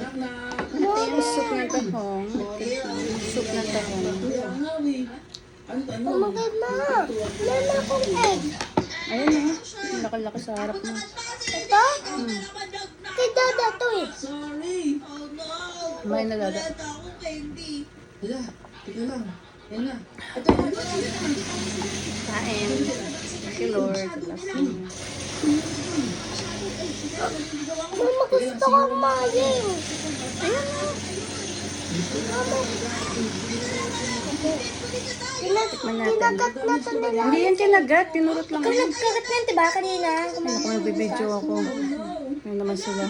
Ito yung soup ng tahong. Soup ng tahong. Kumagay na. Wala akong egg. Ayun na. Ang laki-laki sa harap mo. Ito? Kay Dada to eh. May nalala. Hala, tika lang. Yan na. Kain. Si Lord. Mama, gusto ko kumain. Ayun na. Tikman natin. Kinagat na to nila. Hindi yan kinagat. Tinurot lang. Kagat na yan, diba? Kanina. Ako nagbibideo ako. Ayun naman sila.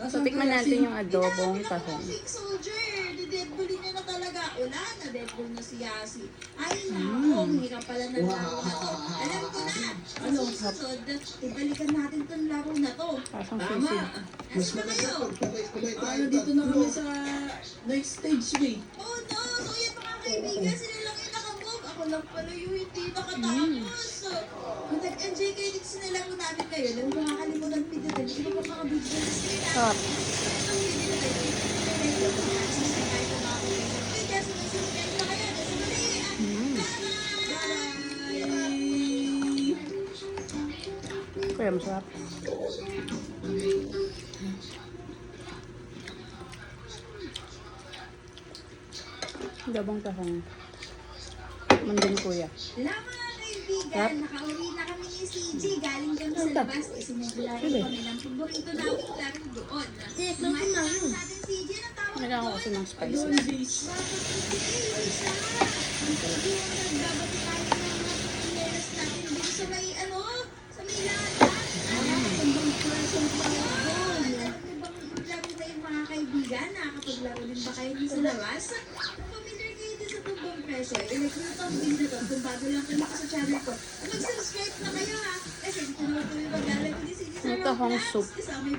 So, tikman natin yung adobong tahong. Soldier, di-deadpool niya na talaga. Wala na, deadpool na si Yasi. Ay, nako, hirap pala ng laro na to. Alam ko na, ano, susunod, ibalikan natin tong laro na to. Pasang sisig. Mas maganda pag sabay-sabay tayo dito na kami sa next stage, eh. Oh no, so yan mga kaibigan, sila lang yung nakamove. Ako lang pala yung hindi nakatapos. Nag-enjoy kayo dito sa nilaro namin ngayon. Huwag mo makakalimutan pindutin. Iba pa mga video na sila. Sarap. Kaya masarap. Adobong tahong. Mandin kuya. Lang mga kaibigan, nakauwi na kami ni CJ. Galing kami sa labas. Isinugula rin kami ng paborito namin laro doon. Kumain na natin CJ. Ang tawag Nagyan ko kasi ng spices. nagbabati tayo ng players natin dito sa may ano, sa may lata. Tumbang person pa doon. Laro na yung mga kaibigan. Nakakapaglaro din ba kayo dito sa labas? Kung familiar kayo din sa tumbang person, i-like nyo itong video to. Kung bago lang kayo sa channel ko, mag-subscribe na kayo ha. Kasi tinutuloy maglalagay ni CJ sa Ito, hong soup. Kasama yung